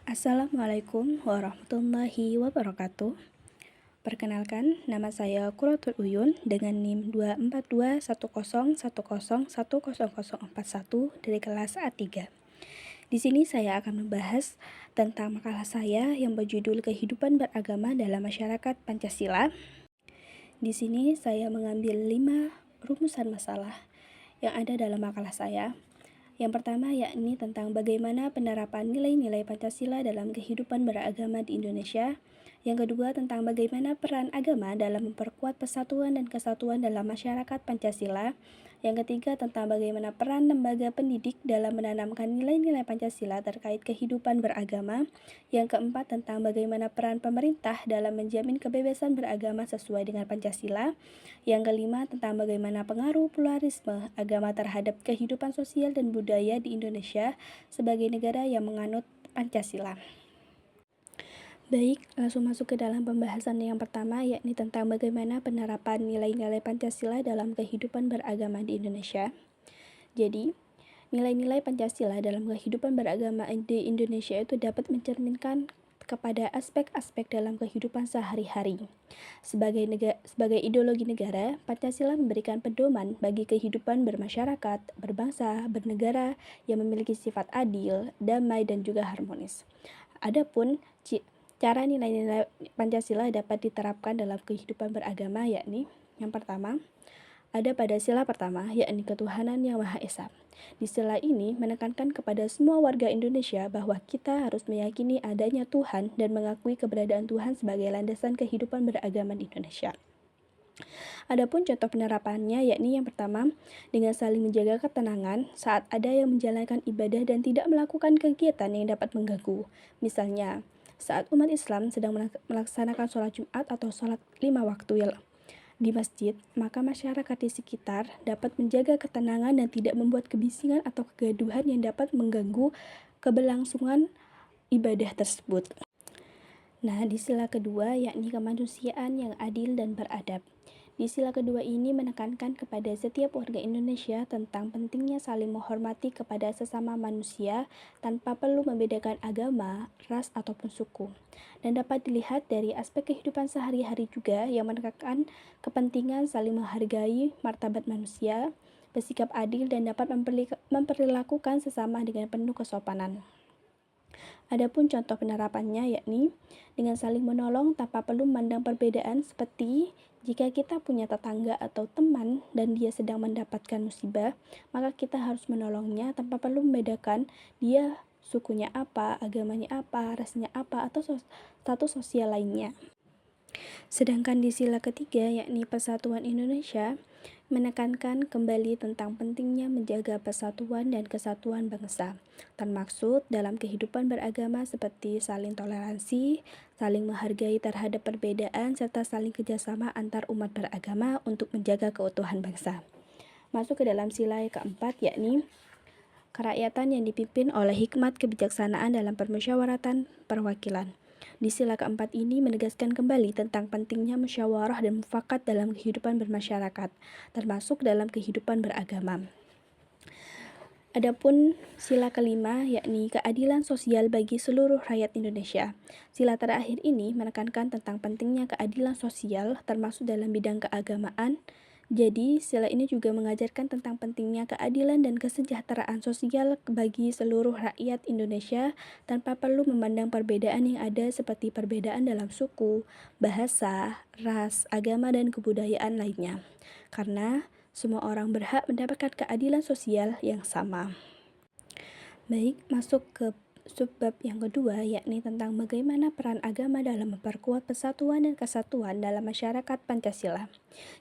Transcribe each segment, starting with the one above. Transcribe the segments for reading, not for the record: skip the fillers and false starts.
Assalamualaikum warahmatullahi wabarakatuh. Perkenalkan, nama saya Quratul Uyun dengan NIM 2421010104041 dari kelas A3. Di sini saya akan membahas tentang makalah saya yang berjudul Kehidupan Beragama dalam Masyarakat Pancasila. Di sini saya mengambil 5 rumusan masalah yang ada dalam makalah saya. Yang pertama yakni tentang bagaimana penerapan nilai-nilai Pancasila dalam kehidupan beragama di Indonesia. Yang kedua tentang bagaimana peran agama dalam memperkuat persatuan dan kesatuan dalam masyarakat Pancasila. Yang ketiga tentang bagaimana peran lembaga pendidik dalam menanamkan nilai-nilai Pancasila terkait kehidupan beragama. Yang keempat tentang bagaimana peran pemerintah dalam menjamin kebebasan beragama sesuai dengan Pancasila. Yang kelima tentang bagaimana pengaruh pluralisme agama terhadap kehidupan sosial dan budaya di Indonesia sebagai negara yang menganut Pancasila. Baik, langsung masuk ke dalam pembahasan yang pertama, yakni tentang bagaimana penerapan nilai-nilai Pancasila dalam kehidupan beragama di Indonesia. Jadi, nilai-nilai Pancasila dalam kehidupan beragama di Indonesia itu dapat mencerminkan kepada aspek-aspek dalam kehidupan sehari-hari. Sebagai ideologi negara, Pancasila memberikan pedoman bagi kehidupan bermasyarakat, berbangsa, bernegara yang memiliki sifat adil, damai, dan juga harmonis. Adapun cara nilai-nilai Pancasila dapat diterapkan dalam kehidupan beragama yakni yang pertama, ada pada sila pertama, yakni ketuhanan yang Maha Esa. Di sila ini menekankan kepada semua warga Indonesia bahwa kita harus meyakini adanya Tuhan dan mengakui keberadaan Tuhan sebagai landasan kehidupan beragama di Indonesia. Adapun contoh penerapannya yakni yang pertama, dengan saling menjaga ketenangan saat ada yang menjalankan ibadah dan tidak melakukan kegiatan yang dapat mengganggu. Misalnya, saat umat Islam sedang melaksanakan sholat Jumat atau sholat 5 waktu di masjid, maka masyarakat di sekitar dapat menjaga ketenangan dan tidak membuat kebisingan atau kegaduhan yang dapat mengganggu keberlangsungan ibadah tersebut. Nah, di sila kedua yakni kemanusiaan yang adil dan beradab. Di sila kedua ini menekankan kepada setiap warga Indonesia tentang pentingnya saling menghormati kepada sesama manusia tanpa perlu membedakan agama, ras, ataupun suku. Dan dapat dilihat dari aspek kehidupan sehari-hari juga yang menekankan kepentingan saling menghargai martabat manusia, bersikap adil, dan dapat memperlakukan sesama dengan penuh kesopanan. Adapun contoh penerapannya yakni dengan saling menolong tanpa perlu memandang perbedaan, seperti jika kita punya tetangga atau teman dan dia sedang mendapatkan musibah, maka kita harus menolongnya tanpa perlu membedakan dia sukunya apa, agamanya apa, rasnya apa, atau status sosial lainnya. Sedangkan di sila ketiga yakni persatuan Indonesia menekankan kembali tentang pentingnya menjaga persatuan dan kesatuan bangsa, termaksud dalam kehidupan beragama seperti saling toleransi, saling menghargai terhadap perbedaan, serta saling kerjasama antar umat beragama untuk menjaga keutuhan bangsa. Masuk ke dalam sila keempat yakni kerakyatan yang dipimpin oleh hikmat kebijaksanaan dalam permusyawaratan perwakilan. Di sila keempat ini menegaskan kembali tentang pentingnya musyawarah dan mufakat dalam kehidupan bermasyarakat, termasuk dalam kehidupan beragama. Adapun sila kelima yakni keadilan sosial bagi seluruh rakyat Indonesia. Sila terakhir ini menekankan tentang pentingnya keadilan sosial termasuk dalam bidang keagamaan. Jadi, sila ini juga mengajarkan tentang pentingnya keadilan dan kesejahteraan sosial bagi seluruh rakyat Indonesia tanpa perlu memandang perbedaan yang ada seperti perbedaan dalam suku, bahasa, ras, agama, dan kebudayaan lainnya. Karena semua orang berhak mendapatkan keadilan sosial yang sama. Baik, masuk ke subbab yang kedua yakni tentang bagaimana peran agama dalam memperkuat persatuan dan kesatuan dalam masyarakat Pancasila.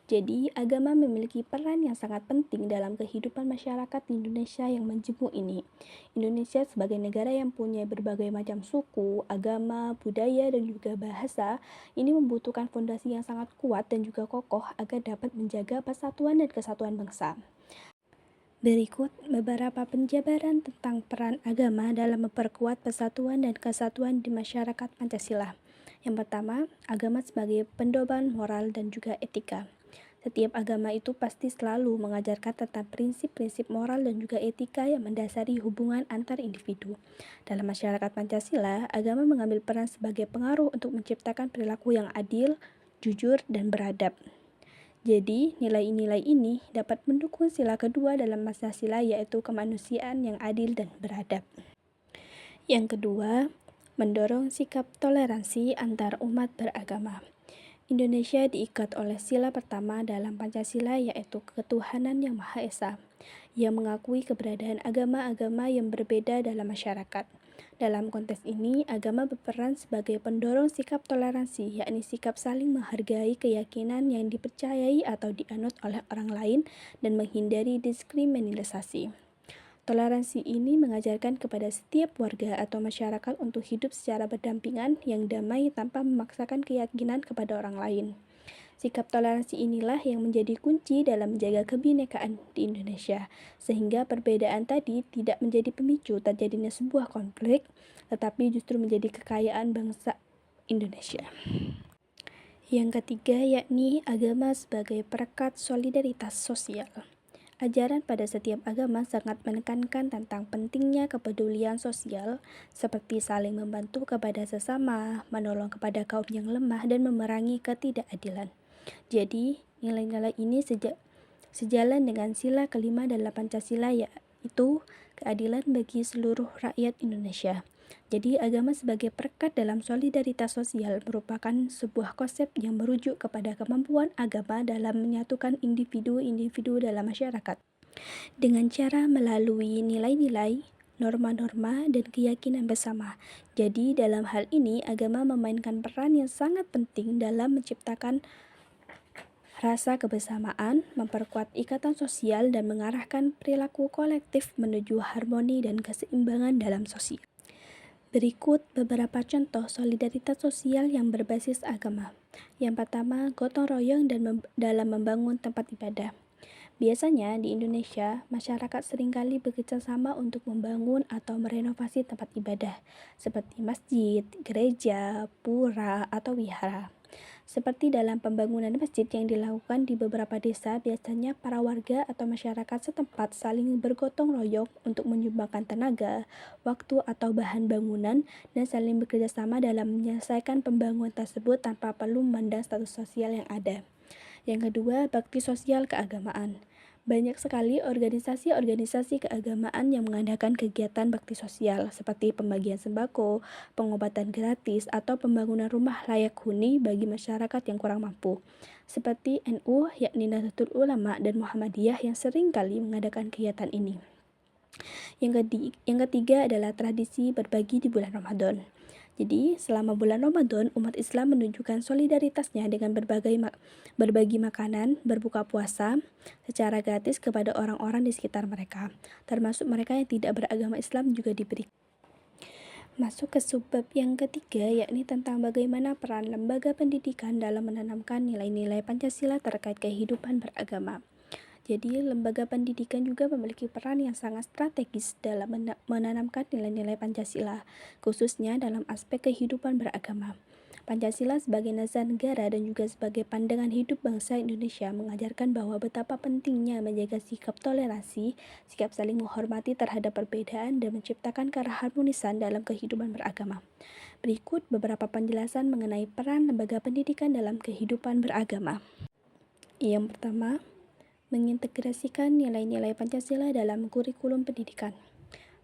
Jadi, agama memiliki peran yang sangat penting dalam kehidupan masyarakat di Indonesia yang majemuk ini. Indonesia sebagai negara yang punya berbagai macam suku, agama, budaya, dan juga bahasa, ini membutuhkan fondasi yang sangat kuat dan juga kokoh agar dapat menjaga persatuan dan kesatuan bangsa. Berikut beberapa penjabaran tentang peran agama dalam memperkuat persatuan dan kesatuan di masyarakat Pancasila. Yang pertama, agama sebagai pendoban moral dan juga etika. Setiap agama itu pasti selalu mengajarkan tentang prinsip-prinsip moral dan juga etika yang mendasari hubungan antar individu. Dalam masyarakat Pancasila, agama mengambil peran sebagai pengaruh untuk menciptakan perilaku yang adil, jujur, dan beradab. Jadi, nilai-nilai ini dapat mendukung sila kedua dalam Pancasila, yaitu kemanusiaan yang adil dan beradab. Yang kedua, mendorong sikap toleransi antar umat beragama. Indonesia diikat oleh sila pertama dalam Pancasila, yaitu ketuhanan yang Maha Esa, yang mengakui keberadaan agama-agama yang berbeda dalam masyarakat. Dalam konteks ini, agama berperan sebagai pendorong sikap toleransi, yakni sikap saling menghargai keyakinan yang dipercayai atau dianut oleh orang lain dan menghindari diskriminasi. Toleransi ini mengajarkan kepada setiap warga atau masyarakat untuk hidup secara berdampingan yang damai tanpa memaksakan keyakinan kepada orang lain. Sikap toleransi inilah yang menjadi kunci dalam menjaga kebinekaan di Indonesia, sehingga perbedaan tadi tidak menjadi pemicu terjadinya sebuah konflik, tetapi justru menjadi kekayaan bangsa Indonesia. Yang ketiga, yakni agama sebagai perekat solidaritas sosial. Ajaran pada setiap agama sangat menekankan tentang pentingnya kepedulian sosial, seperti saling membantu kepada sesama, menolong kepada kaum yang lemah, dan memerangi ketidakadilan. Jadi, nilai-nilai ini sejalan dengan sila kelima dalam Pancasila, yaitu keadilan bagi seluruh rakyat Indonesia. Jadi, agama sebagai perekat dalam solidaritas sosial merupakan sebuah konsep yang merujuk kepada kemampuan agama dalam menyatukan individu-individu dalam masyarakat dengan cara melalui nilai-nilai, norma-norma, dan keyakinan bersama. Jadi, dalam hal ini, agama memainkan peran yang sangat penting dalam menciptakan rasa kebersamaan, memperkuat ikatan sosial, dan mengarahkan perilaku kolektif menuju harmoni dan keseimbangan dalam sosial. Berikut beberapa contoh solidaritas sosial yang berbasis agama. Yang pertama, gotong royong dalam membangun tempat ibadah. Biasanya di Indonesia, masyarakat seringkali bekerja sama untuk membangun atau merenovasi tempat ibadah, seperti masjid, gereja, pura, atau wihara. Seperti dalam pembangunan masjid yang dilakukan di beberapa desa, biasanya para warga atau masyarakat setempat saling bergotong royong untuk menyumbangkan tenaga, waktu, atau bahan bangunan, dan saling bekerja sama dalam menyelesaikan pembangunan tersebut tanpa perlu memandang status sosial yang ada. Yang kedua, bakti sosial keagamaan. Banyak sekali organisasi-organisasi keagamaan yang mengadakan kegiatan bakti sosial seperti pembagian sembako, pengobatan gratis, atau pembangunan rumah layak huni bagi masyarakat yang kurang mampu. Seperti NU, yakni Nahdlatul Ulama, dan Muhammadiyah yang sering kali mengadakan kegiatan ini. Yang ketiga adalah tradisi berbagi di bulan Ramadan. Jadi, selama bulan Ramadan, umat Islam menunjukkan solidaritasnya dengan berbagi makanan, berbuka puasa secara gratis kepada orang-orang di sekitar mereka, termasuk mereka yang tidak beragama Islam juga diberi. Masuk ke subbab yang ketiga, yakni tentang bagaimana peran lembaga pendidikan dalam menanamkan nilai-nilai Pancasila terkait kehidupan beragama. Jadi, lembaga pendidikan juga memiliki peran yang sangat strategis dalam menanamkan nilai-nilai Pancasila, khususnya dalam aspek kehidupan beragama. Pancasila sebagai dasar negara dan juga sebagai pandangan hidup bangsa Indonesia mengajarkan bahwa betapa pentingnya menjaga sikap toleransi, sikap saling menghormati terhadap perbedaan, dan menciptakan keharmonisan dalam kehidupan beragama. Berikut beberapa penjelasan mengenai peran lembaga pendidikan dalam kehidupan beragama. Yang pertama, mengintegrasikan nilai-nilai Pancasila dalam kurikulum pendidikan.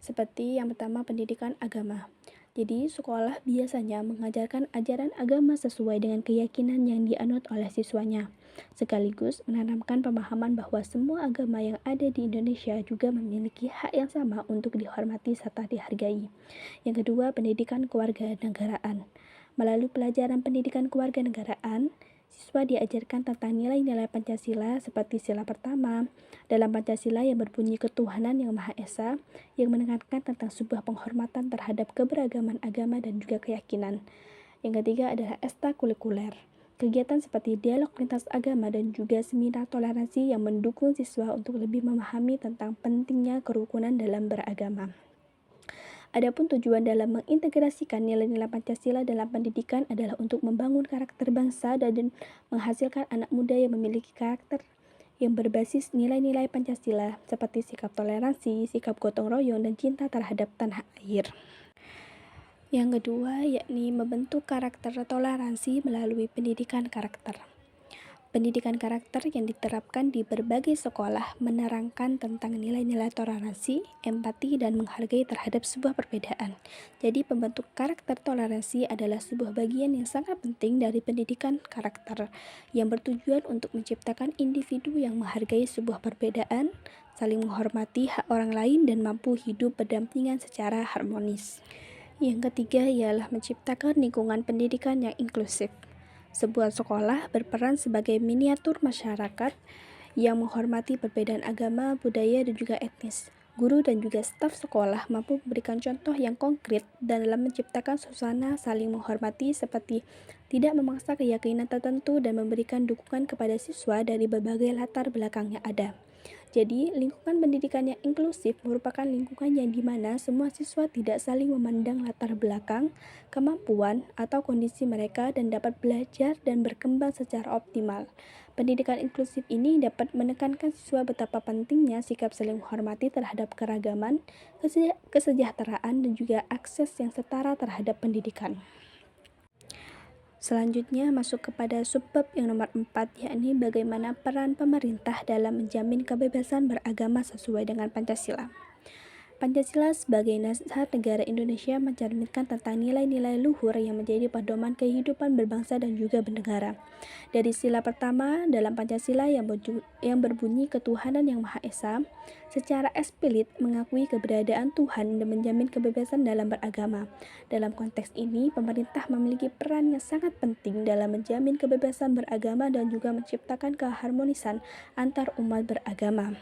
Seperti yang pertama, pendidikan agama. Jadi, sekolah biasanya mengajarkan ajaran agama sesuai dengan keyakinan yang dianut oleh siswanya, sekaligus menanamkan pemahaman bahwa semua agama yang ada di Indonesia juga memiliki hak yang sama untuk dihormati serta dihargai. Yang kedua, pendidikan kewarganegaraan. Melalui pelajaran pendidikan kewarganegaraan, siswa diajarkan tentang nilai-nilai Pancasila seperti sila pertama dalam Pancasila yang berbunyi ketuhanan yang Maha Esa, yang menekankan tentang sebuah penghormatan terhadap keberagaman agama dan juga keyakinan. Yang ketiga adalah ekstrakurikuler. Kegiatan seperti dialog lintas agama dan juga seminar toleransi yang mendukung siswa untuk lebih memahami tentang pentingnya kerukunan dalam beragama. Adapun tujuan dalam mengintegrasikan nilai-nilai Pancasila dalam pendidikan adalah untuk membangun karakter bangsa dan menghasilkan anak muda yang memiliki karakter yang berbasis nilai-nilai Pancasila seperti sikap toleransi, sikap gotong royong, dan cinta terhadap tanah air. Yang kedua, yakni membentuk karakter toleransi melalui pendidikan karakter. Pendidikan karakter yang diterapkan di berbagai sekolah menerangkan tentang nilai-nilai toleransi, empati, dan menghargai terhadap sebuah perbedaan. Jadi, pembentuk karakter toleransi adalah sebuah bagian yang sangat penting dari pendidikan karakter yang bertujuan untuk menciptakan individu yang menghargai sebuah perbedaan, saling menghormati hak orang lain, dan mampu hidup berdampingan secara harmonis. Yang ketiga ialah menciptakan lingkungan pendidikan yang inklusif. Sebuah sekolah berperan sebagai miniatur masyarakat yang menghormati perbedaan agama, budaya, dan juga etnis. Guru dan juga staf sekolah mampu memberikan contoh yang konkret dan dalam menciptakan suasana saling menghormati seperti tidak memaksa keyakinan tertentu dan memberikan dukungan kepada siswa dari berbagai latar belakang yang ada. Jadi, lingkungan pendidikan yang inklusif merupakan lingkungan yang dimana semua siswa tidak saling memandang latar belakang, kemampuan, atau kondisi mereka dan dapat belajar dan berkembang secara optimal. Pendidikan inklusif ini dapat menekankan siswa betapa pentingnya sikap saling menghormati terhadap keragaman, kesejahteraan, dan juga akses yang setara terhadap pendidikan. Selanjutnya masuk kepada subbab yang nomor 4, yakni bagaimana peran pemerintah dalam menjamin kebebasan beragama sesuai dengan Pancasila. Pancasila sebagai dasar negara Indonesia mencerminkan tentang nilai-nilai luhur yang menjadi pedoman kehidupan berbangsa dan juga bernegara. Dari sila pertama dalam Pancasila yang berbunyi ketuhanan yang Maha Esa, secara eksplisit mengakui keberadaan Tuhan dan menjamin kebebasan dalam beragama. Dalam konteks ini, pemerintah memiliki peran yang sangat penting dalam menjamin kebebasan beragama dan juga menciptakan keharmonisan antar umat beragama.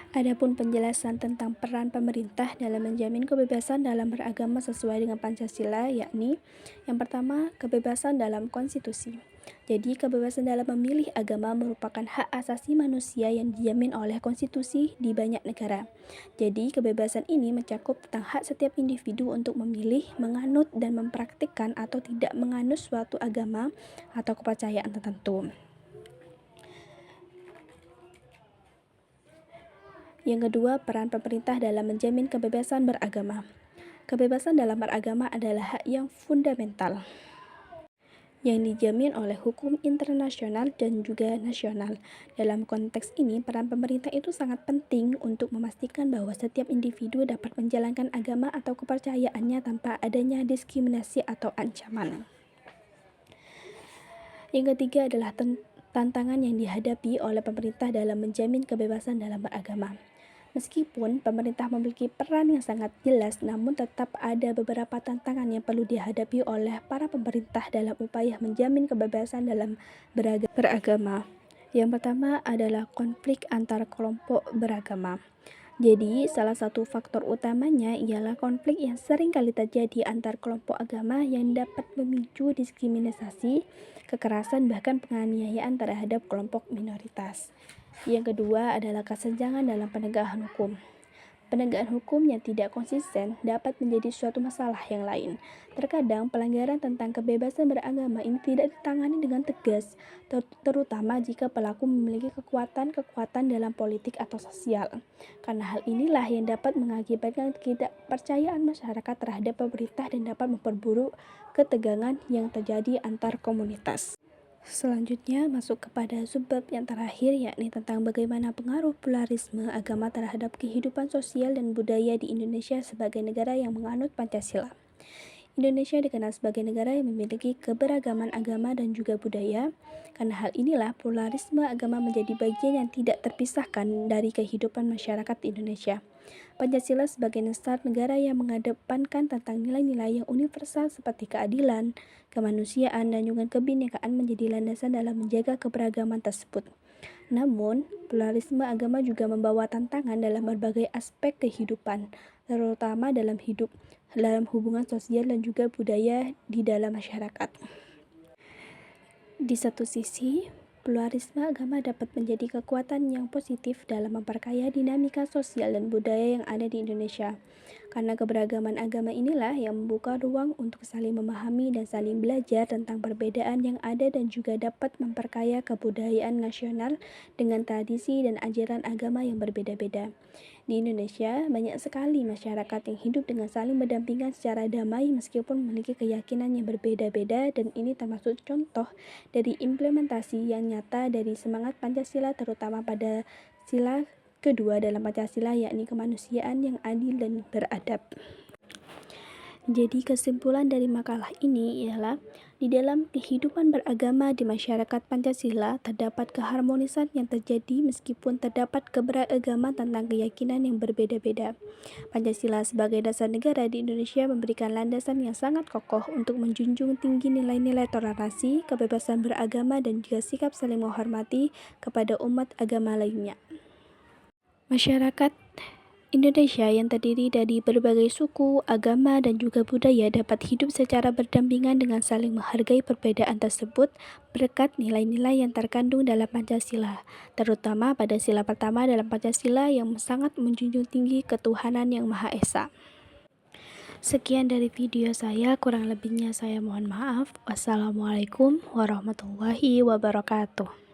Adapun penjelasan tentang peran pemerintah dalam menjamin kebebasan dalam beragama sesuai dengan Pancasila, yakni yang pertama, kebebasan dalam konstitusi. Jadi, kebebasan dalam memilih agama merupakan hak asasi manusia yang dijamin oleh konstitusi di banyak negara. Jadi, kebebasan ini mencakup tentang hak setiap individu untuk memilih, menganut, dan mempraktikkan atau tidak menganut suatu agama atau kepercayaan tertentu. Yang kedua, peran pemerintah dalam menjamin kebebasan beragama. Kebebasan dalam beragama adalah hak yang fundamental yang dijamin oleh hukum internasional dan juga nasional. Dalam konteks ini, peran pemerintah itu sangat penting untuk memastikan bahwa setiap individu dapat menjalankan agama atau kepercayaannya tanpa adanya diskriminasi atau ancaman. Yang ketiga adalah tantangan yang dihadapi oleh pemerintah dalam menjamin kebebasan dalam beragama. Meskipun pemerintah memiliki peran yang sangat jelas, namun tetap ada beberapa tantangan yang perlu dihadapi oleh para pemerintah dalam upaya menjamin kebebasan dalam beragama. Yang pertama adalah konflik antar kelompok beragama. Jadi, salah satu faktor utamanya ialah konflik yang sering kali terjadi antar kelompok agama yang dapat memicu diskriminasi, kekerasan, bahkan penganiayaan terhadap kelompok minoritas. Yang kedua adalah kesenjangan dalam penegakan hukum. Penegakan hukum yang tidak konsisten dapat menjadi suatu masalah yang lain. Terkadang pelanggaran tentang kebebasan beragama ini tidak ditangani dengan tegas, terutama jika pelaku memiliki kekuatan dalam politik atau sosial. Karena hal inilah yang dapat mengakibatkan ketidakpercayaan masyarakat terhadap pemerintah dan dapat memperburuk ketegangan yang terjadi antar komunitas. Selanjutnya masuk kepada subbab yang terakhir, yakni tentang bagaimana pengaruh pluralisme agama terhadap kehidupan sosial dan budaya di Indonesia sebagai negara yang menganut Pancasila. Indonesia dikenal sebagai negara yang memiliki keberagaman agama dan juga budaya. Karena hal inilah pluralisme agama menjadi bagian yang tidak terpisahkan dari kehidupan masyarakat di Indonesia. Pancasila sebagai dasar negara yang mengedepankan tentang nilai-nilai yang universal seperti keadilan, kemanusiaan, dan juga kebinekaan menjadi landasan dalam menjaga keberagaman tersebut. Namun, pluralisme agama juga membawa tantangan dalam berbagai aspek kehidupan, terutama dalam hubungan sosial dan juga budaya di dalam masyarakat. Di satu sisi, pluralisme agama dapat menjadi kekuatan yang positif dalam memperkaya dinamika sosial dan budaya yang ada di Indonesia. Karena keberagaman agama inilah yang membuka ruang untuk saling memahami dan saling belajar tentang perbedaan yang ada dan juga dapat memperkaya kebudayaan nasional dengan tradisi dan ajaran agama yang berbeda-beda. Di Indonesia, banyak sekali masyarakat yang hidup dengan saling berdampingan secara damai meskipun memiliki keyakinan yang berbeda-beda, dan ini termasuk contoh dari implementasi yang nyata dari semangat Pancasila, terutama pada sila kedua dalam Pancasila, yakni kemanusiaan yang adil dan beradab. Jadi kesimpulan dari makalah ini ialah di dalam kehidupan beragama di masyarakat Pancasila terdapat keharmonisan yang terjadi meskipun terdapat keberagaman tentang keyakinan yang berbeda-beda. Pancasila sebagai dasar negara di Indonesia memberikan landasan yang sangat kokoh untuk menjunjung tinggi nilai-nilai toleransi, kebebasan beragama, dan juga sikap saling menghormati kepada umat agama lainnya. Masyarakat Indonesia yang terdiri dari berbagai suku, agama, dan juga budaya dapat hidup secara berdampingan dengan saling menghargai perbedaan tersebut berkat nilai-nilai yang terkandung dalam Pancasila, terutama pada sila pertama dalam Pancasila yang sangat menjunjung tinggi ketuhanan yang Maha Esa. Sekian dari video saya, kurang lebihnya saya mohon maaf. Wassalamualaikum warahmatullahi wabarakatuh.